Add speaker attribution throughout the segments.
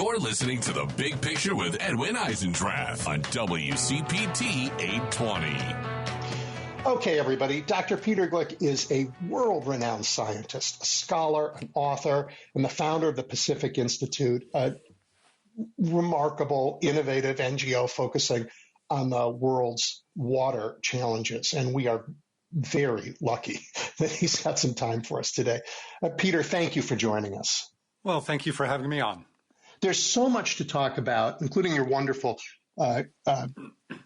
Speaker 1: You're listening to The Big Picture with Edwin Eisendrath on WCPT 820.
Speaker 2: Okay, everybody. Dr. Peter Gleick is a world-renowned scientist, a scholar, an author, and the founder of the Pacific Institute, a remarkable, innovative NGO focusing on the world's water challenges. And we are very lucky that he's got some time for us today. Peter, thank you for joining us.
Speaker 3: Well, thank you for having me on.
Speaker 2: There's so much to talk about, including your wonderful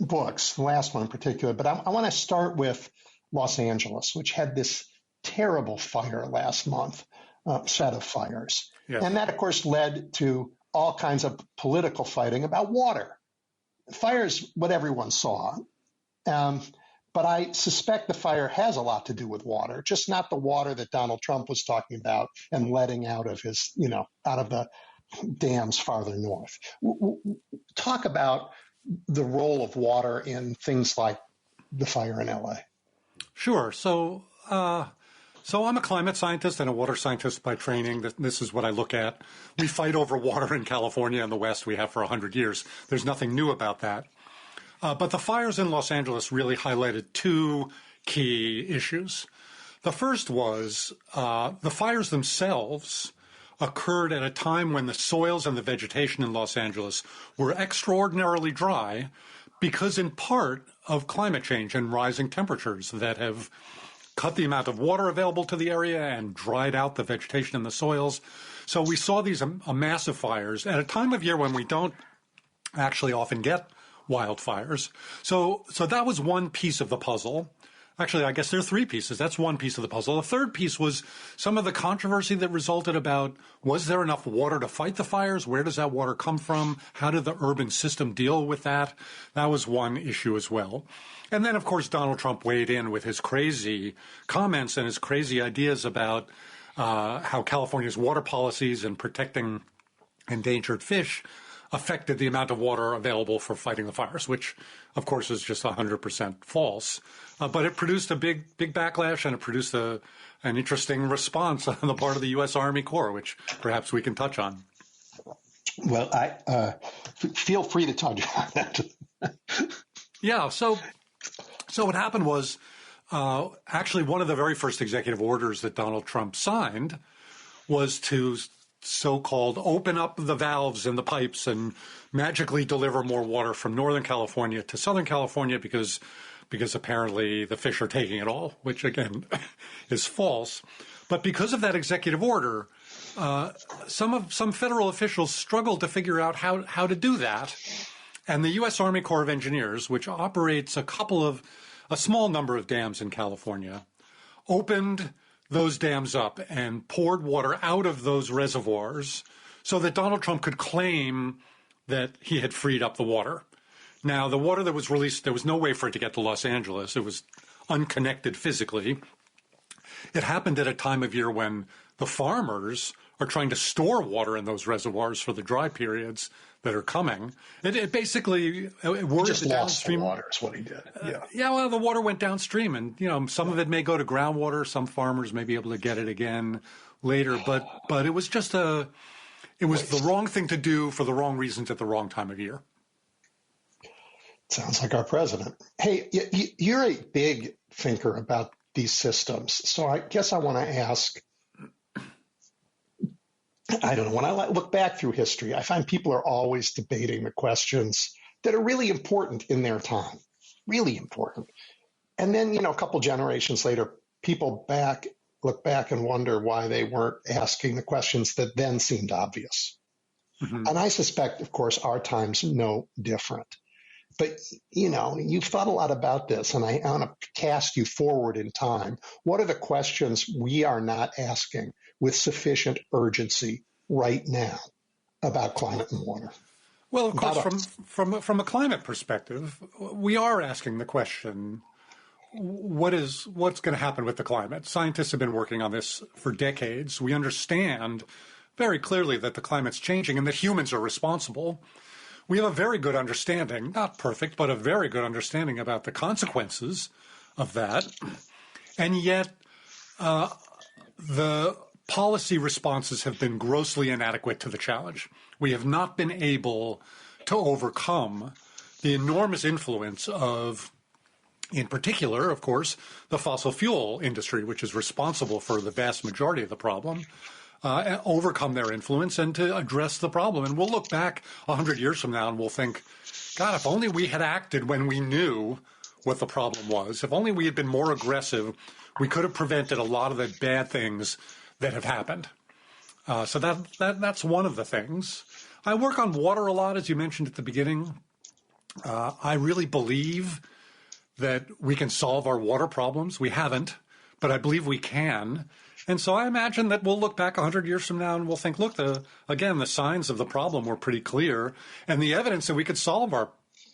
Speaker 2: books, the last one in particular. But I want to start with Los Angeles, which had this terrible fire last month, set of fires. Yes. And that, of course, led to all kinds of political fighting about water. Fire is what everyone saw. But I suspect the fire has a lot to do with water, just not the water that Donald Trump was talking about and letting out of his, out of the dams farther north. Talk about the role of water in things like the fire in LA.
Speaker 3: Sure. So I'm a climate scientist and a water scientist by training. This is what I look at. We fight over water in California and the West. We have for 100 years. There's nothing new about that. But the fires in Los Angeles really highlighted two key issues. The first was the fires themselves occurred at a time when the soils and the vegetation in Los Angeles were extraordinarily dry because in part of climate change and rising temperatures that have cut the amount of water available to the area and dried out the vegetation in the soils. So we saw these massive fires at a time of year when we don't actually often get wildfires. So that was one piece of the puzzle. Actually, I guess there are three pieces. That's one piece of the puzzle. The third piece was some of the controversy that resulted about, was there enough water to fight the fires? Where does that water come from? How did the urban system deal with that? That was one issue as well. And then, of course, Donald Trump weighed in with his crazy comments and his crazy ideas about how California's water policies and protecting endangered fish affected the amount of water available for fighting the fires, which, of course, is just 100% false. But it produced a big backlash, and it produced an interesting response on the part of the U.S. Army Corps, which perhaps we can touch on.
Speaker 2: Well, I feel free to touch on that.
Speaker 3: Yeah, so what happened was actually one of the very first executive orders that Donald Trump signed was to so-called open up the valves and the pipes and magically deliver more water from Northern California to Southern California because apparently the fish are taking it all, which again is false. But because of that executive order, some federal officials struggled to figure out how to do that. And the U.S. Army Corps of Engineers, which operates a small number of dams in California, opened those dams up and poured water out of those reservoirs so that Donald Trump could claim that he had freed up the water. Now, the water that was released, there was no way for it to get to Los Angeles. It was unconnected physically. It happened at a time of year when the farmers are trying to store water in those reservoirs for the dry periods that are coming. It basically worked.
Speaker 2: Just lost the water is what he did.
Speaker 3: Yeah. Well, the water went downstream, and some of it may go to groundwater. Some farmers may be able to get it again later, but it was just the wrong thing to do for the wrong reasons at the wrong time of year.
Speaker 2: Sounds like our president. Hey, you're a big thinker about these systems, so I guess I want to ask. I don't know. When I look back through history, I find people are always debating the questions that are really important in their time, really important. And then, a couple generations later, people look back and wonder why they weren't asking the questions that then seemed obvious. Mm-hmm. And I suspect, of course, our time's no different. But, you've thought a lot about this, and I want to cast you forward in time. What are the questions we are not asking with sufficient urgency right now about climate and water?
Speaker 3: Well, of course, from a climate perspective, we are asking the question, what's going to happen with the climate? Scientists have been working on this for decades. We understand very clearly that the climate's changing and that humans are responsible. We have a very good understanding, not perfect, but a very good understanding about the consequences of that. And yet, the policy responses have been grossly inadequate to the challenge. We have not been able to overcome the enormous influence of, in particular, of course, the fossil fuel industry, which is responsible for the vast majority of the problem, overcome their influence and to address the problem. And we'll look back 100 years from now and we'll think, God, if only we had acted when we knew what the problem was, if only we had been more aggressive, we could have prevented a lot of the bad things that have happened. So that's one of the things. I work on water a lot, as you mentioned at the beginning. I really believe that we can solve our water problems. We haven't, but I believe we can. And so I imagine that we'll look back 100 years from now and we'll think, look, again, the signs of the problem were pretty clear, and the evidence that we could solve our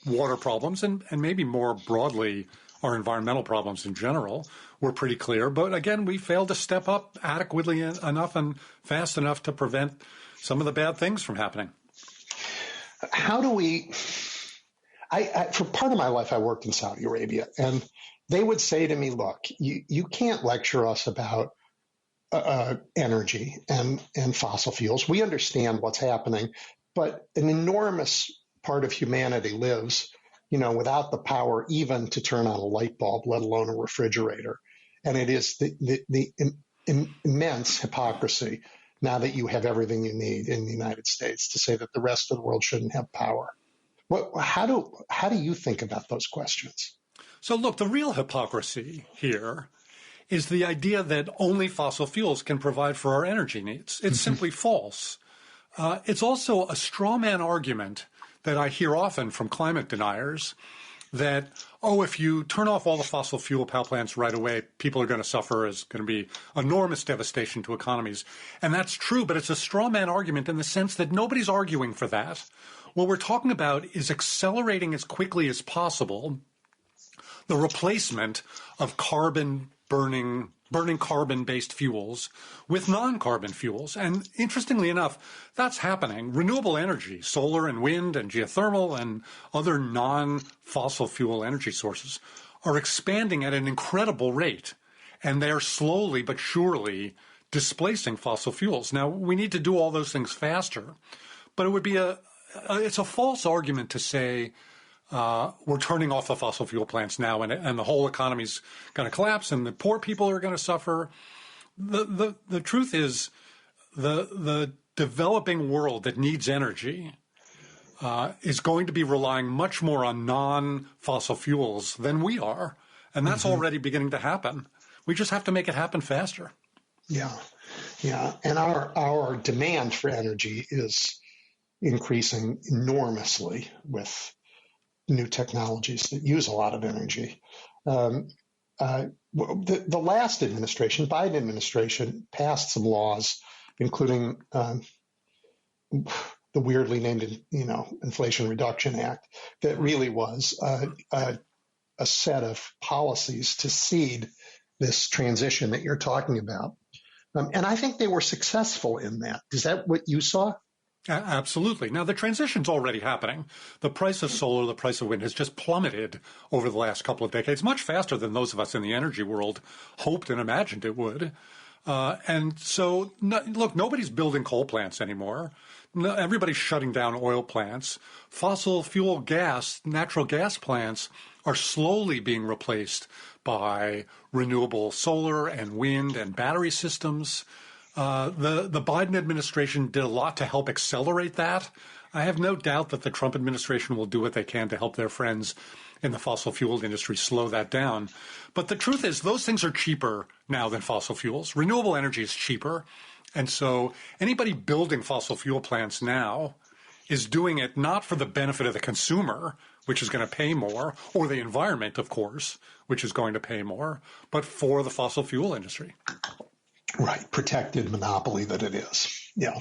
Speaker 3: water problems and maybe more broadly our environmental problems in general were pretty clear. But again, we failed to step up adequately enough and fast enough to prevent some of the bad things from happening.
Speaker 2: How do we... for part of my life, I worked in Saudi Arabia, and they would say to me, look, you can't lecture us about energy and fossil fuels. We understand what's happening, but an enormous part of humanity lives, without the power even to turn on a light bulb, let alone a refrigerator. And it is the immense hypocrisy, now that you have everything you need in the United States, to say that the rest of the world shouldn't have power. How do you think about those questions?
Speaker 3: So look, the real hypocrisy here is the idea that only fossil fuels can provide for our energy needs. It's simply false. It's also a straw man argument that I hear often from climate deniers that, if you turn off all the fossil fuel power plants right away, people are going to suffer. There's going to be enormous devastation to economies. And that's true, but it's a straw man argument in the sense that nobody's arguing for that. What we're talking about is accelerating as quickly as possible the replacement of burning carbon-based fuels with non-carbon fuels. And interestingly enough, that's happening. Renewable energy, solar and wind and geothermal and other non-fossil fuel energy sources are expanding at an incredible rate. And they're slowly but surely displacing fossil fuels. Now, we need to do all those things faster, but it would be it's a false argument to say we're turning off the fossil fuel plants now and the whole economy's going to collapse and the poor people are going to suffer. The truth is the developing world that needs energy is going to be relying much more on non-fossil fuels than we are. And that's already beginning to happen. We just have to make it happen faster.
Speaker 2: Yeah. And our demand for energy is increasing enormously with new technologies that use a lot of energy. The last administration, Biden administration, passed some laws, including the weirdly named, Inflation Reduction Act, that really was a set of policies to seed this transition that you're talking about. And I think they were successful in that. Is that what you saw?
Speaker 3: Absolutely. Now, the transition's already happening. The price of solar, the price of wind has just plummeted over the last couple of decades, much faster than those of us in the energy world hoped and imagined it would. And so, look, nobody's building coal plants anymore. Everybody's shutting down oil plants. Fossil fuel gas, natural gas plants are slowly being replaced by renewable solar and wind and battery systems. The Biden administration did a lot to help accelerate that. I have no doubt that the Trump administration will do what they can to help their friends in the fossil fuel industry slow that down. But the truth is those things are cheaper now than fossil fuels. Renewable energy is cheaper. And so anybody building fossil fuel plants now is doing it not for the benefit of the consumer, which is going to pay more, or the environment, of course, which is going to pay more, but for the fossil fuel industry.
Speaker 2: Right. Protected monopoly that it is. Yeah.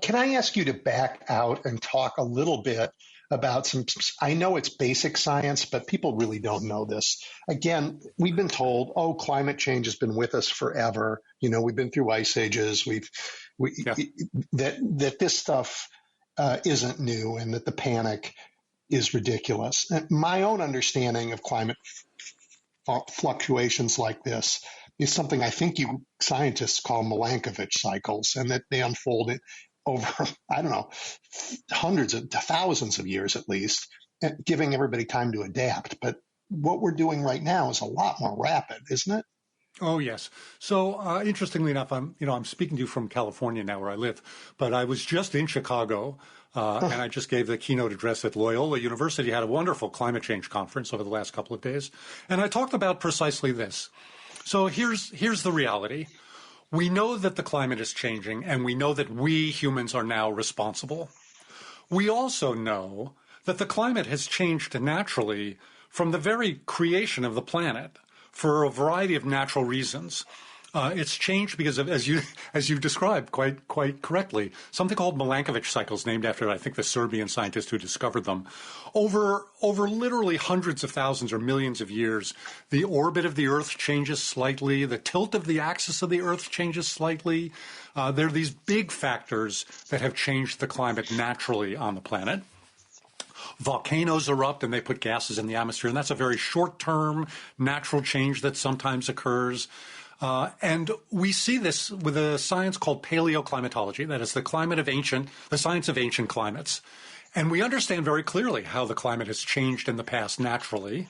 Speaker 2: Can I ask you to back out and talk a little bit about I know it's basic science, but people really don't know this. Again, we've been told, climate change has been with us forever. We've been through ice ages. That this stuff isn't new and that the panic is ridiculous. And my own understanding of climate fluctuations like this is something I think you scientists call Milankovitch cycles, and that they unfold over, I don't know, hundreds of thousands of years at least, giving everybody time to adapt. But what we're doing right now is a lot more rapid, isn't it?
Speaker 3: Oh, yes. So interestingly enough, I'm speaking to you from California now where I live, but I was just in Chicago and I just gave the keynote address at Loyola University, had a wonderful climate change conference over the last couple of days. And I talked about precisely this. So here's the reality. We know that the climate is changing, and we know that we humans are now responsible. We also know that the climate has changed naturally from the very creation of the planet for a variety of natural reasons. It's changed because of, as you described quite correctly, something called Milankovitch cycles, named after, I think, the Serbian scientist who discovered them. Over literally hundreds of thousands or millions of years, the orbit of the Earth changes slightly, the tilt of the axis of the Earth changes slightly. There are these big factors that have changed the climate naturally on the planet. Volcanoes erupt and they put gases in the atmosphere, and that's a very short-term natural change that sometimes occurs. And we see this with a science called paleoclimatology, that is the science of ancient climates. And we understand very clearly how the climate has changed in the past naturally.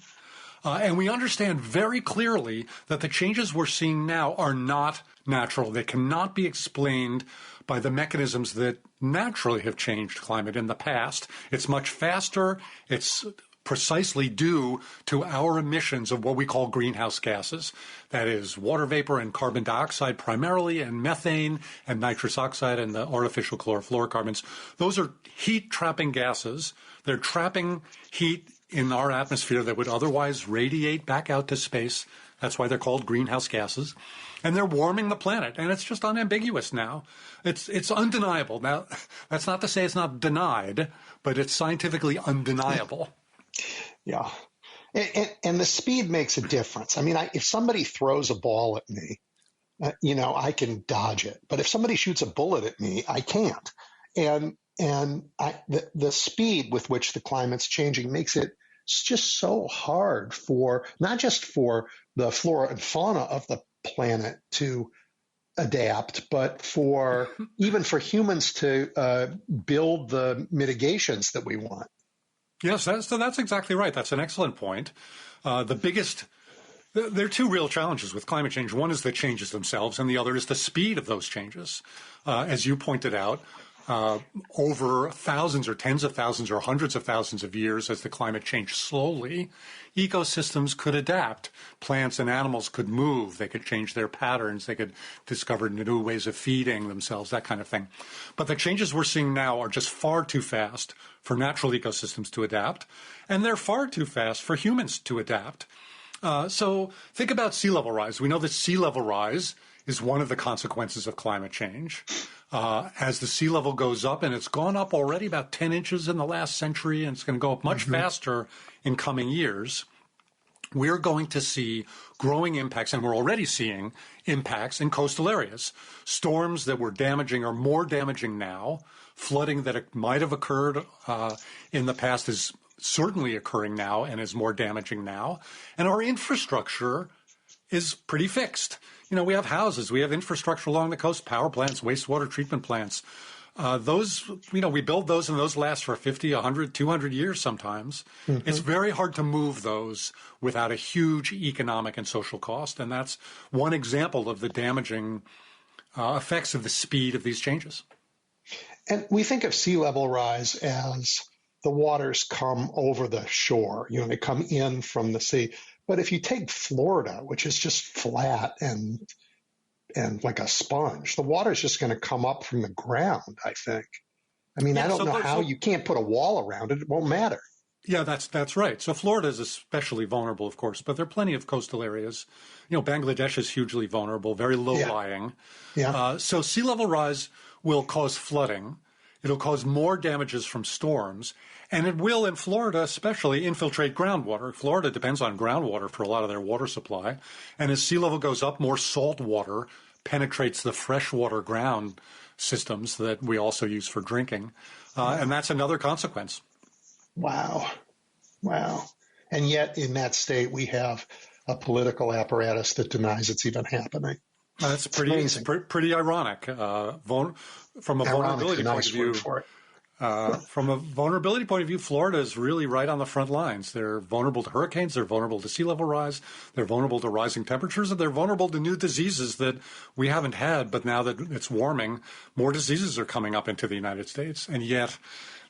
Speaker 3: And we understand very clearly that the changes we're seeing now are not natural. They cannot be explained by the mechanisms that naturally have changed climate in the past. It's much faster. It's precisely due to our emissions of what we call greenhouse gases. That is water vapor and carbon dioxide primarily, and methane and nitrous oxide and the artificial chlorofluorocarbons. Those are heat-trapping gases. They're trapping heat in our atmosphere that would otherwise radiate back out to space. That's why they're called greenhouse gases. And they're warming the planet, and it's just unambiguous now. It's undeniable. Now, that's not to say it's not denied, but it's scientifically undeniable.
Speaker 2: Yeah. And the speed makes a difference. I mean, if somebody throws a ball at me, I can dodge it. But if somebody shoots a bullet at me, I can't. And the speed with which the climate's changing makes it just so hard for, not just for the flora and fauna of the planet to adapt, but even for humans to build the mitigations that we want.
Speaker 3: Yes, that's exactly right. That's an excellent point. There are two real challenges with climate change. One is the changes themselves, and the other is the speed of those changes. As you pointed out, over thousands or tens of thousands or hundreds of thousands of years, as the climate changed slowly, ecosystems could adapt. Plants and animals could move. They could change their patterns. They could discover new ways of feeding themselves, that kind of thing. But the changes we're seeing now are just far too fast for natural ecosystems to adapt, and they're far too fast for humans to adapt. So think about sea level rise. We know that sea level rise is one of the consequences of climate change. As the sea level goes up, and it's gone up already about 10 inches in the last century, and it's going to go up much faster in coming years, we're going to see growing impacts, and we're already seeing impacts in coastal areas. Storms that were damaging are more damaging now. Flooding that might have occurred in the past is certainly occurring now and is more damaging now. And our infrastructure is pretty fixed. We have houses, we have infrastructure along the coast, power plants, wastewater treatment plants. We build those and those last for 50, 100, 200 years sometimes. Mm-hmm. It's very hard to move those without a huge economic and social cost. And that's one example of the damaging effects of the speed of these changes.
Speaker 2: And we think of sea level rise as the waters come over the shore. They come in from the sea. But if you take Florida, which is just flat and like a sponge, the water is just going to come up from the ground, I think. I mean, I don't know how you can't put a wall around it. It won't matter.
Speaker 3: Yeah, that's right. So Florida is especially vulnerable, of course, but there are plenty of coastal areas. Bangladesh is hugely vulnerable, very low-lying. Yeah. So sea level rise will cause flooding. It'll cause more damages from storms. And it will, in Florida especially, infiltrate groundwater. Florida depends on groundwater for a lot of their water supply. And as sea level goes up, more salt water penetrates the freshwater ground systems that we also use for drinking. And that's another consequence.
Speaker 2: Wow. And yet in that state, we have a political apparatus that denies it's even happening.
Speaker 3: That's pretty ironic. From a vulnerability point of view, Florida is really right on the front lines. They're vulnerable to hurricanes. They're vulnerable to sea level rise. They're vulnerable to rising temperatures, and they're vulnerable to new diseases that we haven't had. But now that it's warming, more diseases are coming up into the United States. And yet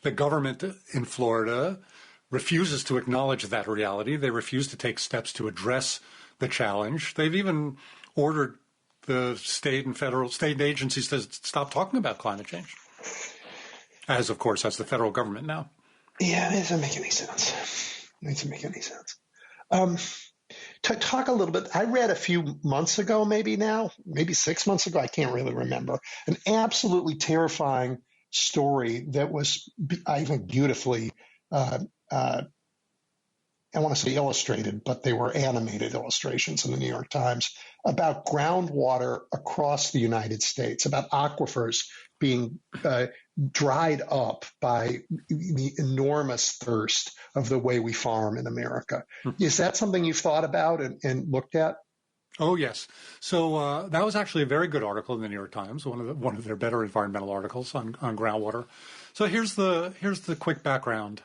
Speaker 3: the government in Florida refuses to acknowledge that reality. They refuse to take steps to address the challenge. They've even ordered the state agencies to stop talking about climate change. As, of course, as the federal government now.
Speaker 2: Yeah, it doesn't make any sense. To talk a little bit, I read a few months ago, maybe 6 months ago, I can't really remember, an absolutely terrifying story that was, I think, beautifully, I want to say illustrated, but they were animated illustrations in the New York Times about groundwater across the United States, about aquifers being dried up by the enormous thirst of the way we farm in America. Is that something you've thought about and looked at?
Speaker 3: Oh, yes. So that was actually a very good article in the New York Times, one of their better environmental articles on groundwater. So here's the quick background.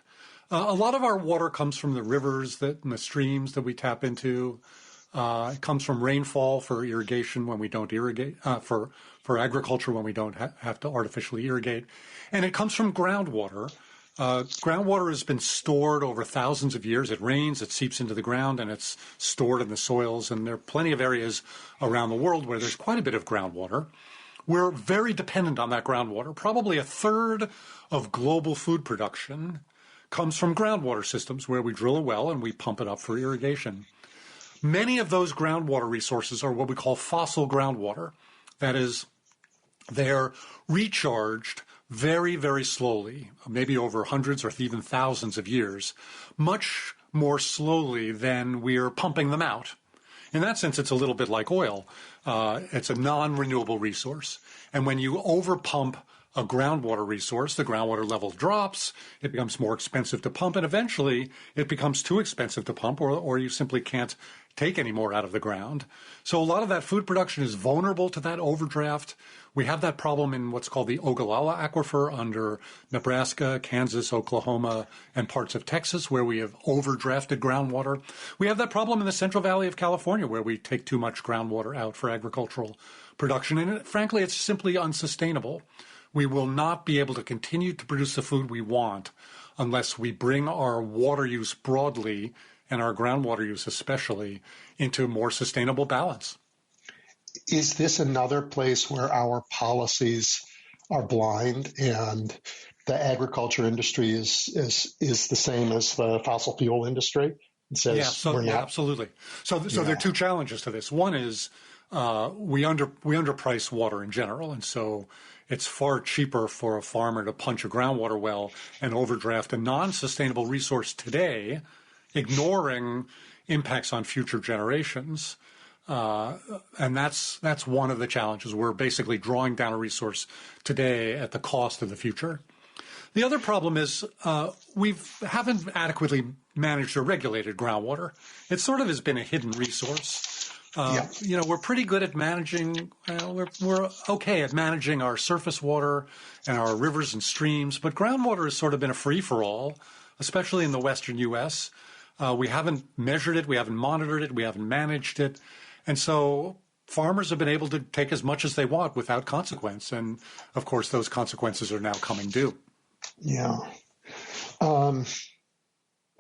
Speaker 3: A lot of our water comes from the rivers and the streams that we tap into. It comes from rainfall for irrigation when we don't irrigate, for agriculture when we don't have to artificially irrigate. And it comes from groundwater. Groundwater has been stored over thousands of years. It rains, it seeps into the ground, and it's stored in the soils. And there are plenty of areas around the world where there's quite a bit of groundwater. We're very dependent on that groundwater. Probably a third of global food production comes from groundwater systems where we drill a well and we pump it up for irrigation. Many of those groundwater resources are what we call fossil groundwater. That is, they're recharged very, very slowly, maybe over hundreds or even thousands of years, much more slowly than we're pumping them out. In that sense, it's a little bit like oil. It's a non-renewable resource. And when you overpump a groundwater resource, the groundwater level drops, it becomes more expensive to pump, and eventually it becomes too expensive to pump, or you simply can't take any more out of the ground. So a lot of that food production is vulnerable to that overdraft. We have that problem in what's called the Ogallala Aquifer under Nebraska, Kansas, Oklahoma, and parts of Texas, where we have overdrafted groundwater. We have that problem in the Central Valley of California, where we take too much groundwater out for agricultural production. And frankly, it's simply unsustainable. We will not be able to continue to produce the food we want unless we bring our water use broadly, and our groundwater use especially, into a more sustainable balance.
Speaker 2: Is this another place where our policies are blind and the agriculture industry is the same as the fossil fuel industry? It says
Speaker 3: absolutely. So there are two challenges to this. One is we underprice water in general, and so it's far cheaper for a farmer to punch a groundwater well and overdraft a non-sustainable resource today, ignoring impacts on future generations. And that's one of the challenges. We're basically drawing down a resource today at the cost of the future. The other problem is we haven't adequately managed or regulated groundwater. It sort of has been a hidden resource. We're pretty good at managing, we're okay at managing our surface water and our rivers and streams, but groundwater has sort of been a free-for-all, especially in the western U.S. We haven't measured it, we haven't monitored it, we haven't managed it, and so farmers have been able to take as much as they want without consequence, and of course those consequences are now coming due.
Speaker 2: Yeah.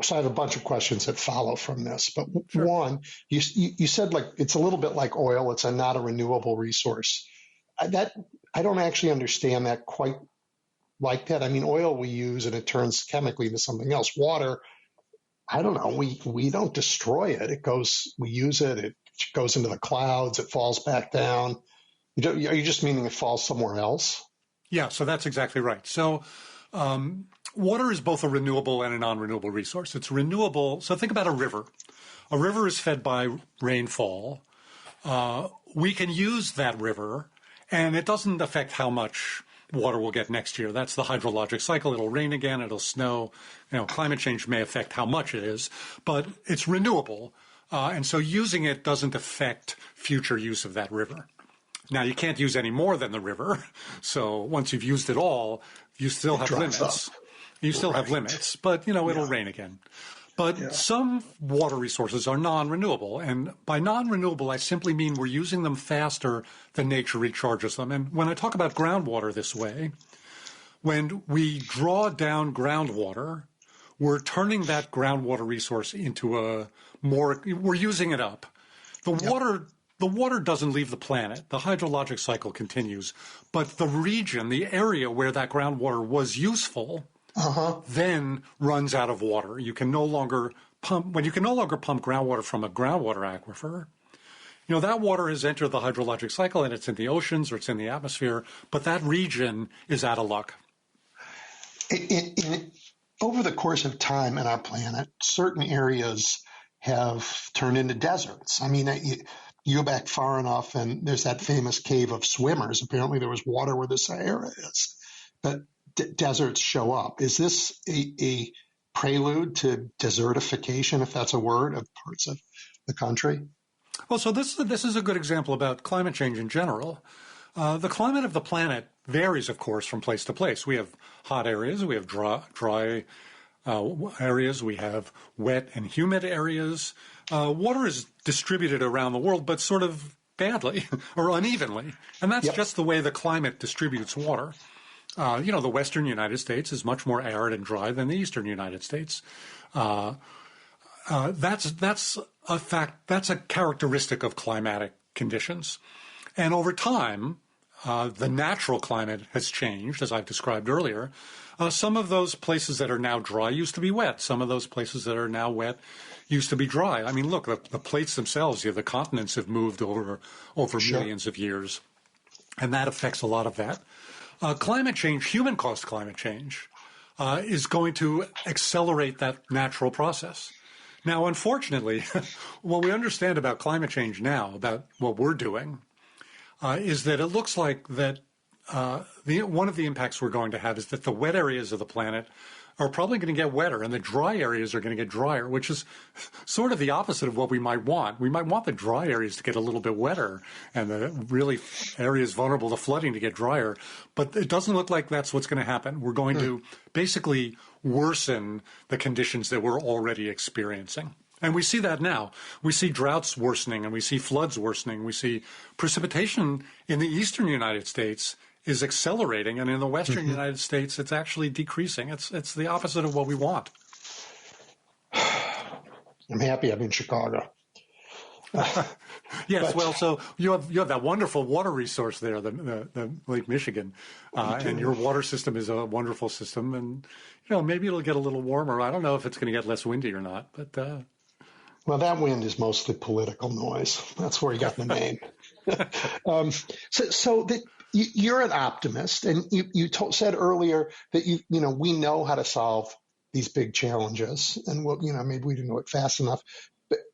Speaker 2: So I have a bunch of questions that follow from this, but sure. One, you said like it's a little bit like oil; it's not a renewable resource. I don't actually understand that quite like that. I mean, oil we use and it turns chemically into something else. Water, I don't know. We don't destroy it. We use it. It goes into the clouds. It falls back down. Are you just meaning it falls somewhere else?
Speaker 3: Yeah. So that's exactly right. So. Water is both a renewable and a non-renewable resource. It's renewable. So think about a river. A river is fed by rainfall. We can use that river, and it doesn't affect how much water we'll get next year. That's the hydrologic cycle. It'll rain again. It'll snow. Climate change may affect how much it is, but it's renewable. And so using it doesn't affect future use of that river. Now, you can't use any more than the river. So once you've used it all, you still have limits. You still have limits, but, it'll rain again. But some water resources are non-renewable. And by non-renewable, I simply mean we're using them faster than nature recharges them. And when I talk about groundwater this way, when we draw down groundwater, we're turning that groundwater resource into we're using it up. The water doesn't leave the planet. The hydrologic cycle continues. But the region, the area where that groundwater was useful, then runs out of water. You can no longer pump groundwater from a groundwater aquifer. That water has entered the hydrologic cycle and it's in the oceans or it's in the atmosphere, but that region is out of luck.
Speaker 2: Over the course of time on our planet, certain areas have turned into deserts. I mean, you go back far enough and there's that famous cave of swimmers. Apparently there was water where the Sahara is, but deserts show up. Is this a prelude to desertification, if that's a word, of parts of the country?
Speaker 3: Well, so this is a good example about climate change in general. The climate of the planet varies, of course, from place to place. We have hot areas, we have dry areas, we have wet and humid areas. Water is distributed around the world, but sort of badly or unevenly. And that's just the way the climate distributes water. The western United States is much more arid and dry than the eastern United States. That's a fact. That's a characteristic of climatic conditions. And over time, the natural climate has changed, as I've described earlier. Some of those places that are now dry used to be wet. Some of those places that are now wet used to be dry. I mean, look, the plates themselves, the continents have moved over millions of years, and that affects a lot of that. Climate change, human-caused climate change, is going to accelerate that natural process. Now, unfortunately, what we understand about climate change now, about what we're doing, is that it looks like that one of the impacts we're going to have is that the wet areas of the planet are probably going to get wetter and the dry areas are going to get drier, which is sort of the opposite of what we might want. We might want the dry areas to get a little bit wetter and the really areas vulnerable to flooding to get drier. But it doesn't look like that's what's going to happen. We're going to basically worsen the conditions that we're already experiencing. And we see that now. We see droughts worsening and we see floods worsening. We see precipitation in the eastern United States is accelerating, and in the western United States, it's actually decreasing. It's the opposite of what we want.
Speaker 2: I'm happy I'm in Chicago.
Speaker 3: Yes, well, so you have that wonderful water resource there, the Lake Michigan, and your water system is a wonderful system, and maybe it'll get a little warmer. I don't know if it's going to get less windy or not, but
Speaker 2: well, that wind is mostly political noise. That's where you got the name. You're an optimist, and you said earlier that we know how to solve these big challenges, and maybe we didn't do it fast enough.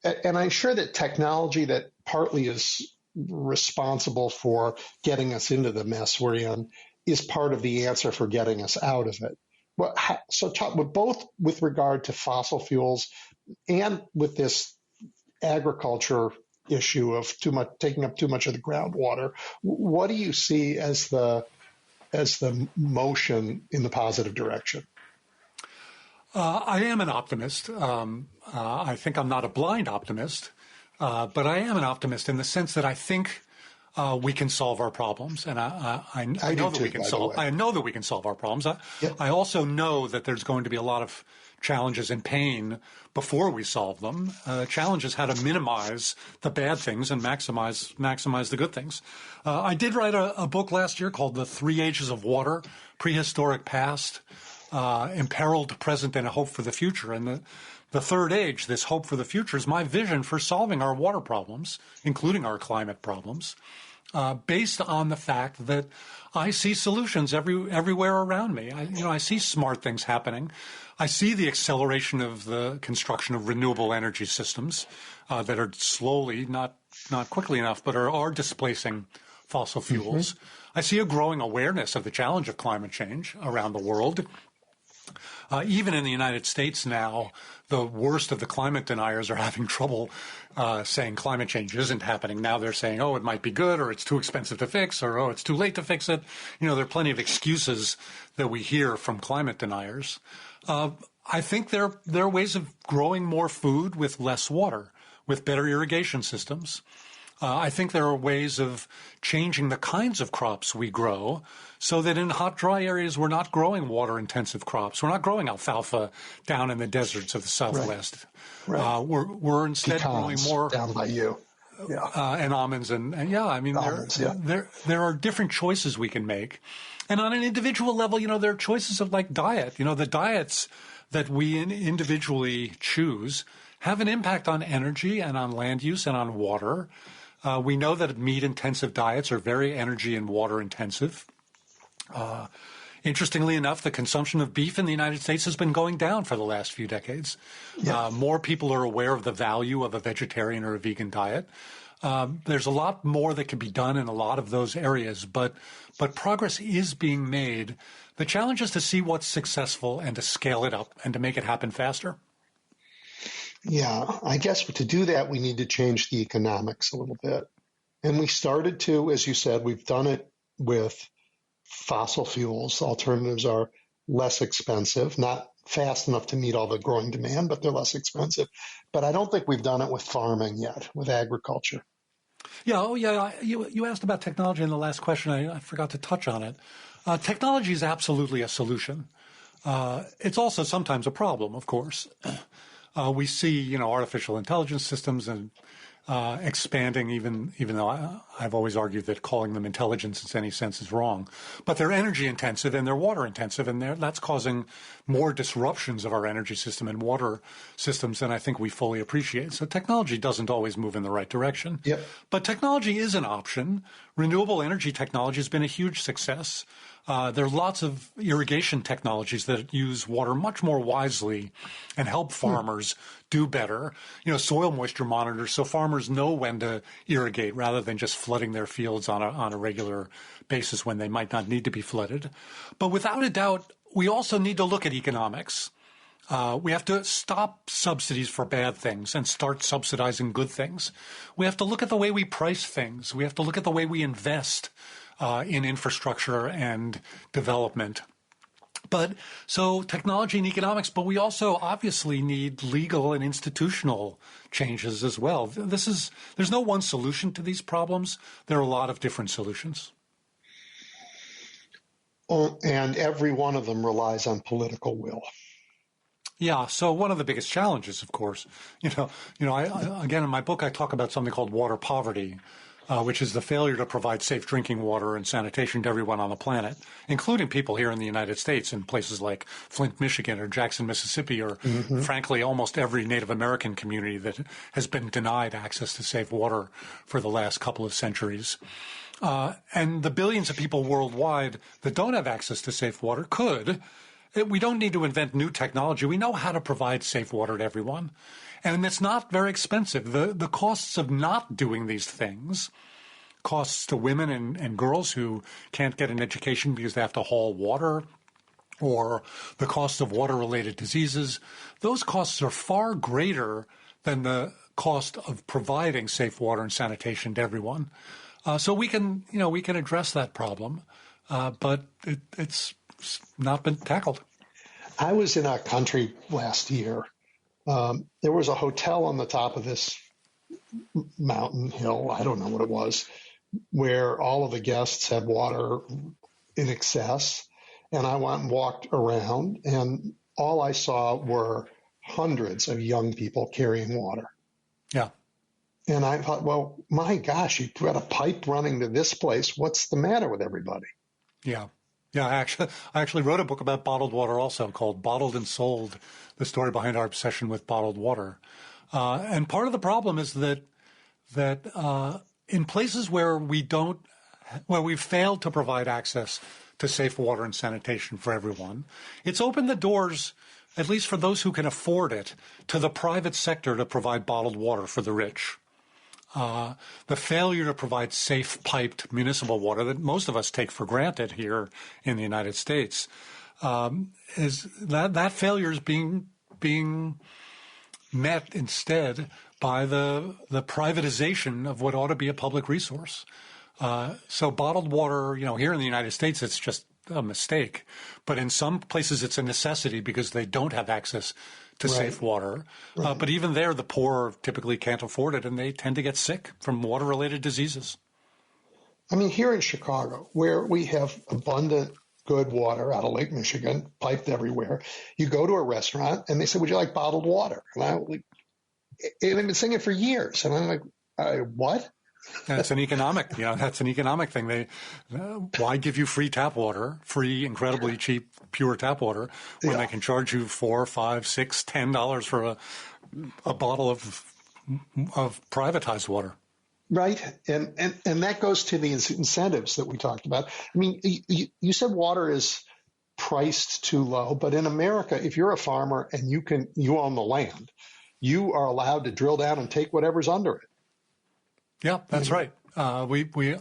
Speaker 2: And I'm sure that technology that partly is responsible for getting us into the mess we're in is part of the answer for getting us out of it. Well, so talk both with regard to fossil fuels and with this agriculture issue of taking up too much of the groundwater. What do you see as the motion in the positive direction?
Speaker 3: I am an optimist. I think I'm not a blind optimist, but I am an optimist in the sense that I think we can solve our problems, and I know that we can solve. I know that we can solve our problems. I also know that there's going to be a lot of challenges and pain before we solve them. The challenge is how to minimize the bad things and maximize the good things. I did write a book last year called The Three Ages of Water: Prehistoric Past, Imperiled Present, and a Hope for the Future. And the third age, this hope for the future, is my vision for solving our water problems, including our climate problems, based on the fact that I see solutions everywhere around me. I see smart things happening. I see the acceleration of the construction of renewable energy systems that are slowly, not quickly enough, but are displacing fossil fuels. I see a growing awareness of the challenge of climate change around the world. Even in the United States now, the worst of the climate deniers are having trouble saying climate change isn't happening. Now they're saying, oh, it might be good, or it's too expensive to fix, or oh, it's too late to fix it. You know, there are plenty of excuses that we hear from climate deniers. I think there are ways of growing more food with less water, with better irrigation systems. I think there are ways of changing the kinds of crops we grow so that in hot, dry areas we're not growing water-intensive crops. We're not growing alfalfa down in the deserts of the Southwest.
Speaker 2: Right.
Speaker 3: We're instead growing more
Speaker 2: down by you. Yeah.
Speaker 3: And almonds and yeah, I mean there are different choices we can make. And on an individual level, you know, there are choices of like diet. You know, the diets that we individually choose have an impact on energy and on land use and on water. We know that meat-intensive diets are very energy and water-intensive. Interestingly enough, the consumption of beef in the United States has been going down for the last few decades. Yeah. More people are aware of the value of a vegetarian or a vegan diet. There's a lot more that can be done in a lot of those areas, but progress is being made. The challenge is to see what's successful and to scale it up and to make it happen faster.
Speaker 2: Yeah, I guess to do that, we need to change the economics a little bit. And we started to, as you said, we've done it with fossil fuels. Alternatives are less expensive, not fast enough to meet all the growing demand, but they're less expensive. But I don't think we've done it with farming yet, with agriculture.
Speaker 3: Yeah, oh yeah, you asked about technology in the last question. I forgot to touch on it. Technology is absolutely a solution. It's also sometimes a problem, of course. We see, you know, artificial intelligence systems and expanding, even though I've always argued that calling them intelligence in any sense is wrong. But they're energy intensive and they're water intensive, and that's causing more disruptions of our energy system and water systems than I think we fully appreciate. So technology doesn't always move in the right direction.
Speaker 2: Yep.
Speaker 3: But technology is an option. Renewable energy technology has been a huge success. There are lots of irrigation technologies that use water much more wisely and help farmers do better. You know, soil moisture monitors so farmers know when to irrigate rather than just flooding their fields on a regular basis when they might not need to be flooded. But without a doubt, we also need to look at economics. We have to stop subsidies for bad things and start subsidizing good things. We have to look at the way we price things. We have to look at the way we invest in infrastructure and development. But so technology and economics, but we also obviously need legal and institutional changes as well. There's no one solution to these problems. There are a lot of different solutions.
Speaker 2: And every one of them relies on political will.
Speaker 3: Yeah. So one of the biggest challenges, of course, again, in my book, I talk about something called water poverty, which is the failure to provide safe drinking water and sanitation to everyone on the planet, including people here in the United States in places like Flint, Michigan, or Jackson, Mississippi, or frankly, almost every Native American community that has been denied access to safe water for the last couple of centuries. And the billions of people worldwide that don't have access to safe water could. We don't need to invent new technology. We know how to provide safe water to everyone. And it's not very expensive. The costs of not doing these things, costs to women and girls who can't get an education because they have to haul water, or the cost of water-related diseases, those costs are far greater than the cost of providing safe water and sanitation to everyone. So we can address that problem, but it's not been tackled.
Speaker 2: I was in our country last year. There was a hotel on the top of this mountain hill, I don't know what it was, where all of the guests had water in excess. And I went and walked around, and all I saw were hundreds of young people carrying water.
Speaker 3: Yeah.
Speaker 2: And I thought, well, my gosh, you've got a pipe running to this place. What's the matter with everybody?
Speaker 3: Yeah. Yeah, I actually wrote a book about bottled water also called Bottled and Sold, the story behind our obsession with bottled water. And part of the problem is that in places where we've failed to provide access to safe water and sanitation for everyone, it's opened the doors, at least for those who can afford it, to the private sector to provide bottled water for the rich. The failure to provide safe piped municipal water that most of us take for granted here in the United States is that failure is being met instead by the privatization of what ought to be a public resource. So bottled water, here in the United States, it's just a mistake. But in some places, it's a necessity because they don't have access to safe water. Right. But even there, the poor typically can't afford it, and they tend to get sick from water-related diseases.
Speaker 2: I mean, here in Chicago, where we have abundant, good water out of Lake Michigan, piped everywhere, you go to a restaurant, and they say, would you like bottled water? And I've been saying it for years. And I'm like, what?
Speaker 3: That's an economic, thing. Why give you free tap water, free, incredibly cheap, pure tap water, when they can charge you $4, $5, $6, $10 for a bottle of privatized water?
Speaker 2: Right, and that goes to the incentives that we talked about. I mean, you said water is priced too low, but in America, if you're a farmer and you own the land, you are allowed to drill down and take whatever's under it.
Speaker 3: Yeah, that's right. We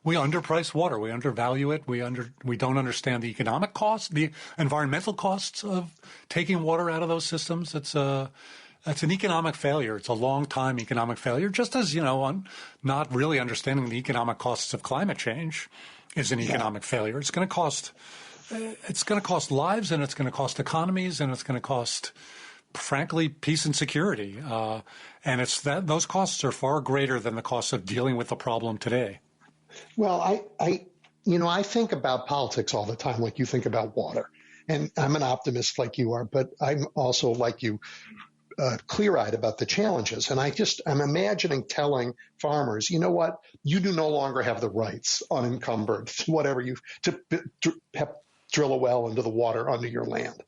Speaker 3: underprice water. We undervalue it. We don't understand the economic costs, the environmental costs of taking water out of those systems. It's an economic failure. It's a long-time economic failure, just as, not really understanding the economic costs of climate change is an economic failure. It's going to cost lives, and it's going to cost economies, and it's going to cost, frankly, peace and security. And those costs are far greater than the costs of dealing with the problem today. Well,
Speaker 2: I think about politics all the time, like you think about water. And I'm an optimist like you are, but I'm also like you, clear-eyed about the challenges. And I'm imagining telling farmers, you know what, you do no longer have the rights unencumbered, to drill a well into the water under your land.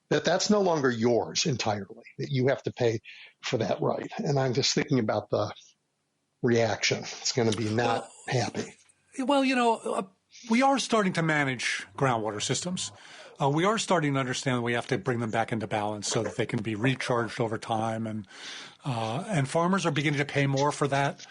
Speaker 2: That's no longer yours entirely, that you have to pay for that right. And I'm just thinking about the reaction. It's going to be not happy.
Speaker 3: Well, we are starting to manage groundwater systems. We are starting to understand that we have to bring them back into balance so that they can be recharged over time. And farmers are beginning to pay more for that.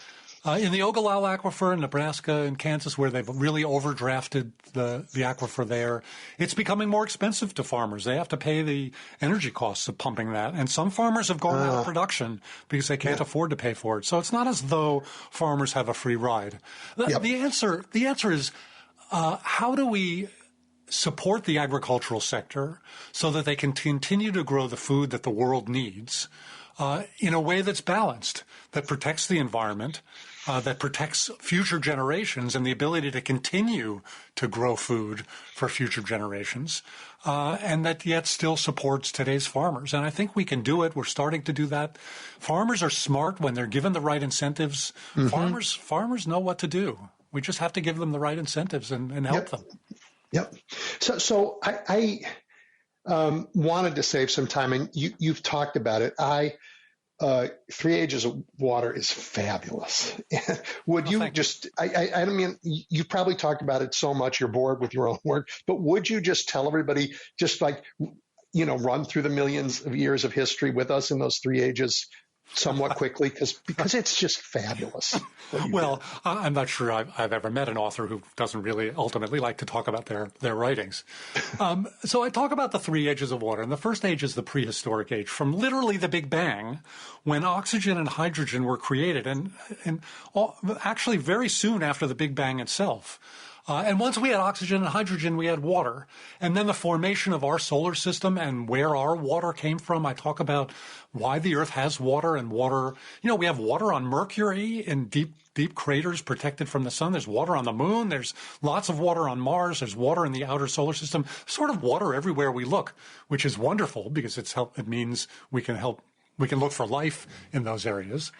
Speaker 3: In the Ogallala Aquifer in Nebraska and Kansas, where they've really overdrafted the aquifer there, it's becoming more expensive to farmers. They have to pay the energy costs of pumping that. And some farmers have gone out of production because they can't afford to pay for it. So it's not as though farmers have a free ride. The answer is, how do we support the agricultural sector so that they can continue to grow the food that the world needs in a way that's balanced, that protects the environment, that protects future generations and the ability to continue to grow food for future generations, and that yet still supports today's farmers. And I think we can do it. We're starting to do that. Farmers are smart when they're given the right incentives. Mm-hmm. Farmers know what to do. We just have to give them the right incentives and help them.
Speaker 2: Yep. So I wanted to save some time, and you've talked about it. 3 Ages of Water is fabulous. Would you I mean, you probably talked about it so much, you're bored with your own work, but would you just tell everybody, just run through the millions of years of history with us in those 3 ages somewhat quickly, because it's just fabulous.
Speaker 3: Well, I'm not sure I've ever met an author who doesn't really ultimately like to talk about their writings. So I talk about the 3 ages of water, and the first age is the prehistoric age, from literally the Big Bang, when oxygen and hydrogen were created, and actually very soon after the Big Bang itself. And once we had oxygen and hydrogen, we had water. And then the formation of our solar system and where our water came from. I talk about why the Earth has water, and water. We have water on Mercury in deep craters protected from the sun. There's water on the moon. There's lots of water on Mars. There's water in the outer solar system. Sort of water everywhere we look, which is wonderful because it means we can look for life in those areas.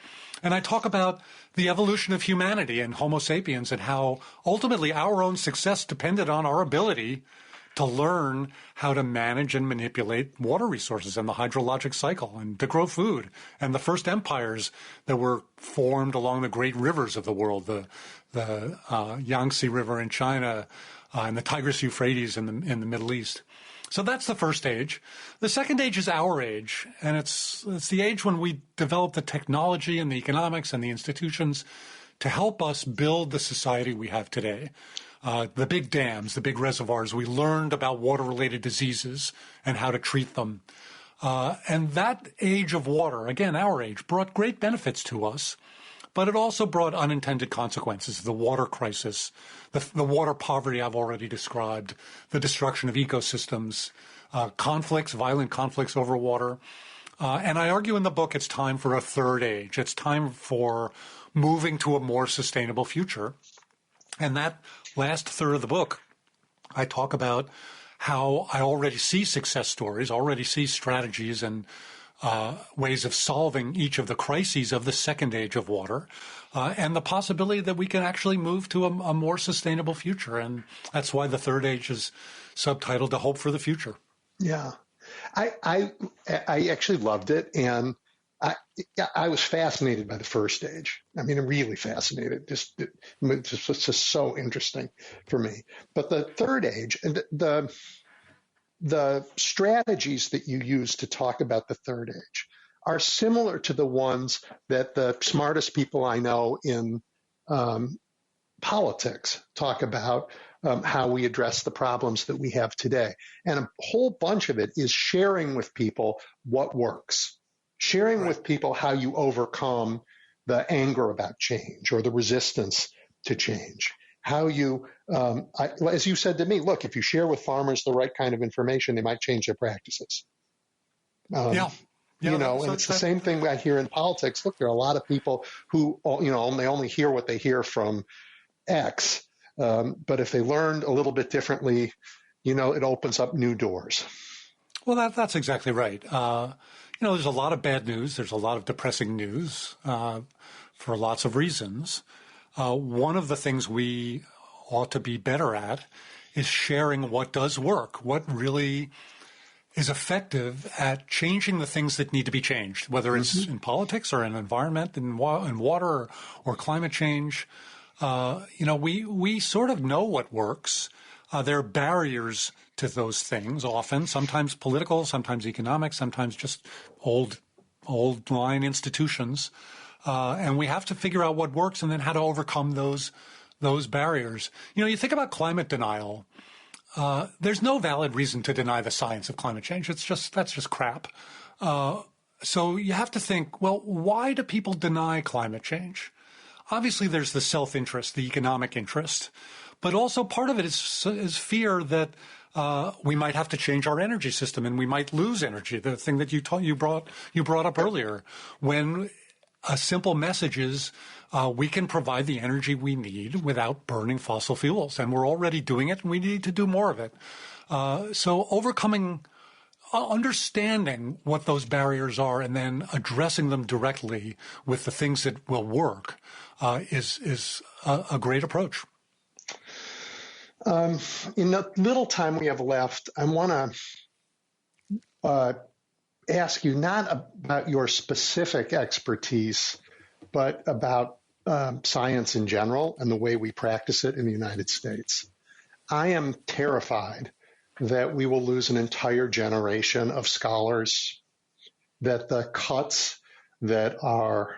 Speaker 3: And I talk about the evolution of humanity and Homo sapiens, and how ultimately our own success depended on our ability to learn how to manage and manipulate water resources and the hydrologic cycle, and to grow food. And the first empires that were formed along the great rivers of the world, the Yangtze River in China, and the Tigris-Euphrates in the Middle East. So that's the first age. The second age is our age, and it's the age when we develop the technology and the economics and the institutions to help us build the society we have today. the big dams, the big reservoirs. We learned about water-related diseases and how to treat them. And that age of water, again, our age, brought great benefits to us, but it also brought unintended consequences. The water crisis, the water poverty I've already described, the destruction of ecosystems, conflicts, violent conflicts over water. And I argue in the book it's time for a third age. It's time for moving to a more sustainable future. And that last third of the book, I talk about how I already see success stories, already see strategies and ways of solving each of the crises of the second age of water, and the possibility that we can actually move to a more sustainable future. And that's why the third age is subtitled "To Hope for the Future."
Speaker 2: Yeah, I actually loved it, and I was fascinated by the first age. I mean, I'm really fascinated. It's just so interesting for me. But the third age, and the strategies that you use to talk about the third age are similar to the ones that the smartest people I know in politics talk about, how we address the problems that we have today. And a whole bunch of it is sharing with people what works, sharing with people how you overcome the anger about change or the resistance to change. How you, as you said to me, look, if you share with farmers the right kind of information, they might change their practices.
Speaker 3: Yeah,
Speaker 2: and it's the same thing I hear in politics. Look, there are a lot of people who, they only hear what they hear from X. But if they learned a little bit differently, it opens up new doors.
Speaker 3: Well, that's exactly right. There's a lot of bad news. There's a lot of depressing news for lots of reasons. One of the things we ought to be better at is sharing what does work, what really is effective at changing the things that need to be changed, whether it's in politics or in environment, in water or climate change. We sort of know what works. There are barriers to those things often, sometimes political, sometimes economic, sometimes just old line institutions. And we have to figure out what works and then how to overcome those barriers. You think about climate denial. There's no valid reason to deny the science of climate change. That's just crap. So you have to think, well, why do people deny climate change? Obviously, there's the self-interest, the economic interest, but also part of it is fear that we might have to change our energy system and we might lose energy. The thing that you brought up earlier, when a simple message is we can provide the energy we need without burning fossil fuels, and we're already doing it, and we need to do more of it. So understanding what those barriers are and then addressing them directly with the things that will work is a great approach.
Speaker 2: In the little time we have left, I want to ask you not about your specific expertise, but about science in general and the way we practice it in the United States. I am terrified that we will lose an entire generation of scholars, that the cuts that are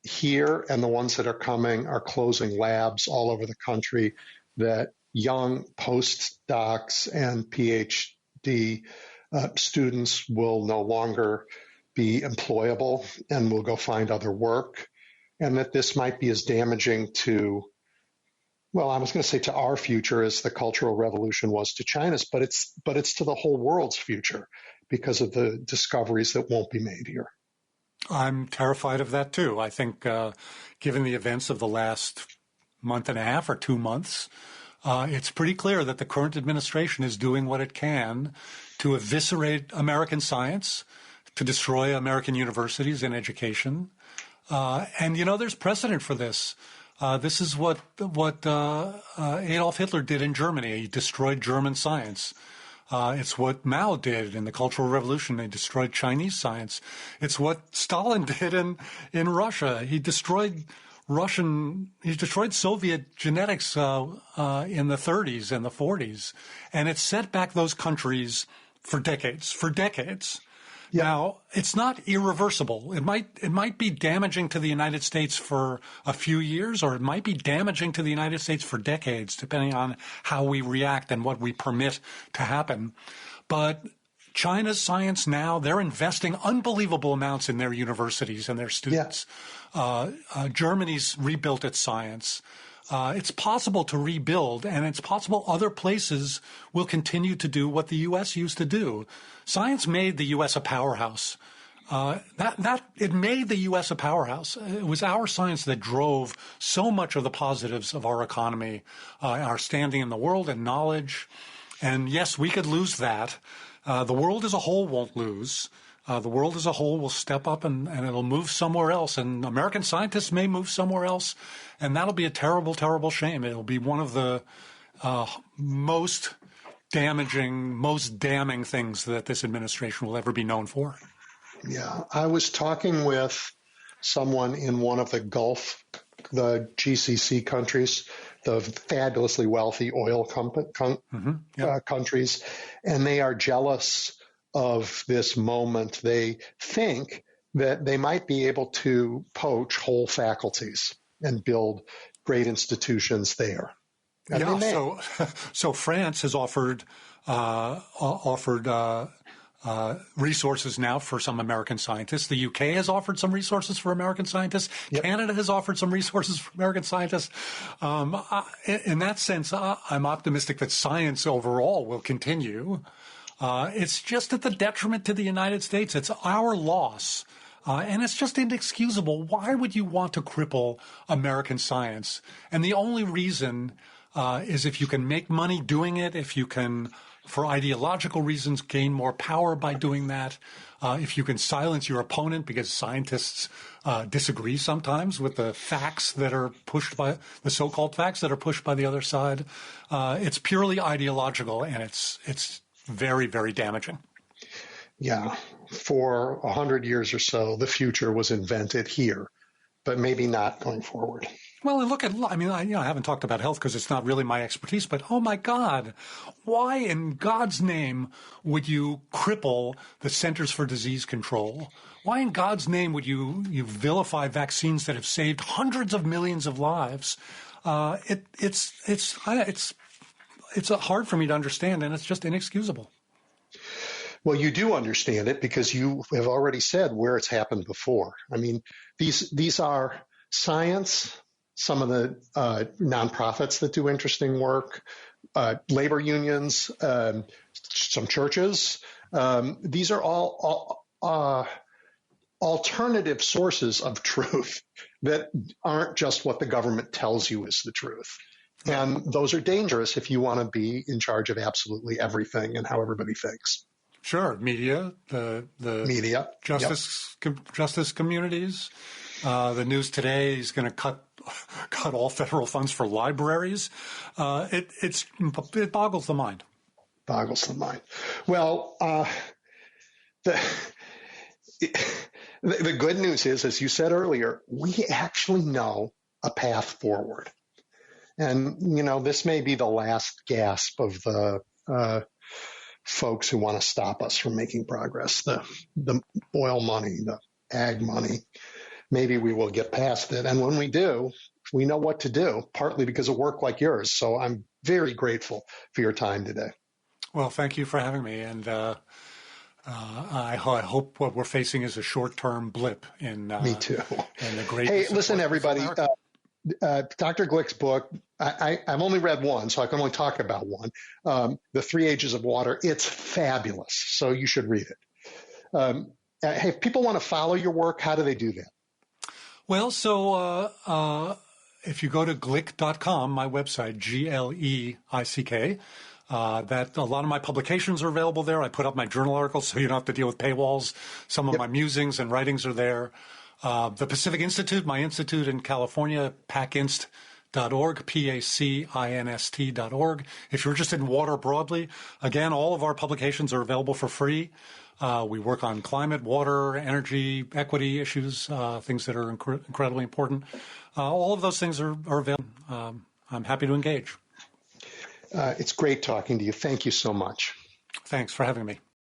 Speaker 2: here and the ones that are coming are closing labs all over the country, that young postdocs and PhD students will no longer be employable and will go find other work, and that this might be as damaging to, well, I was going to say to our future as the Cultural Revolution was to China's, but it's to the whole world's future because of the discoveries that won't be made here.
Speaker 3: I'm terrified of that too. I think given the events of the last month and a half or 2 months, it's pretty clear that the current administration is doing what it can to eviscerate American science, to destroy American universities and education. And, there's precedent for this. This is what Adolf Hitler did in Germany. He destroyed German science. It's what Mao did in the Cultural Revolution. They destroyed Chinese science. It's what Stalin did in Russia. He destroyed Soviet genetics in the 30s and the 40s, and it set back those countries for decades.
Speaker 2: Yep.
Speaker 3: Now, it's not irreversible. It might be damaging to the United States for a few years, or it might be damaging to the United States for decades, depending on how we react and what we permit to happen. But China's science now, they're investing unbelievable amounts in their universities and their students. Germany's rebuilt its science. It's possible to rebuild, and it's possible other places will continue to do what the U.S. used to do. Science made the U.S. a powerhouse. It made the U.S. a powerhouse. It was our science that drove so much of the positives of our economy, our standing in the world and knowledge. And yes, we could lose that. The world as a whole won't lose. The world as a whole will step up and it'll move somewhere else. And American scientists may move somewhere else. And that'll be a terrible, terrible shame. It'll be one of the most damaging, most damning things that this administration will ever be known for.
Speaker 2: Yeah. I was talking with someone in one of the Gulf, the GCC countries, the fabulously wealthy oil countries, and they are jealous of this moment. They think that they might be able to poach whole faculties and build great institutions there.
Speaker 3: So France has offered resources now for some American scientists. The UK has offered some resources for American scientists. Yep. Canada has offered some resources for American scientists. In that sense, I'm optimistic that science overall will continue. It's just at the detriment to the United States. It's our loss. And it's just inexcusable. Why would you want to cripple American science? And the only reason is if you can make money doing it, if you can, for ideological reasons, gain more power by doing that, if you can silence your opponent, because scientists disagree sometimes with the facts that are pushed by the so-called facts that are pushed by the other side. It's purely ideological, and it's very, very damaging.
Speaker 2: Yeah. For 100 years or so, the future was invented here, but maybe not going forward.
Speaker 3: Well, and look at, I haven't talked about health because it's not really my expertise, but oh my God, why in God's name would you cripple the Centers for Disease Control? Why in God's name would you vilify vaccines that have saved hundreds of millions of lives? It's hard for me to understand, and it's just inexcusable.
Speaker 2: Well, you do understand it because you have already said where it's happened before. I mean, these are science, some of the nonprofits that do interesting work, labor unions, some churches. These are all alternative sources of truth that aren't just what the government tells you is the truth. And those are dangerous if you want to be in charge of absolutely everything and how everybody thinks.
Speaker 3: Sure, media, the
Speaker 2: media,
Speaker 3: justice communities. The news today is going to cut all federal funds for libraries. It boggles the mind.
Speaker 2: Boggles the mind. Well, the good news is, as you said earlier, we actually know a path forward, and this may be the last gasp of the folks who want to stop us from making progress, the oil money, the ag money. Maybe we will get past it. And when we do, we know what to do, partly because of work like yours. So I'm very grateful for your time today.
Speaker 3: Well, thank you for having me. And I hope what we're facing is a short-term blip in
Speaker 2: me too.
Speaker 3: In the great.
Speaker 2: Hey, listen, everybody. Dr. Gleick's book, I've only read one, so I can only talk about one, The Three Ages of Water. It's fabulous, so you should read it. Hey, if people want to follow your work, how do they do that?
Speaker 3: Well, so if you go to Gleick.com, my website, Gleick, that a lot of my publications are available there. I put up my journal articles so you don't have to deal with paywalls. Some of my musings and writings are there. The Pacific Institute, my institute in California, pacinst.org, PACINST.org. If you're interested in water broadly, again, all of our publications are available for free. We work on climate, water, energy, equity issues, things that are incredibly important. All of those things are available. I'm happy to engage.
Speaker 2: It's great talking to you. Thank you so much.
Speaker 3: Thanks for having me.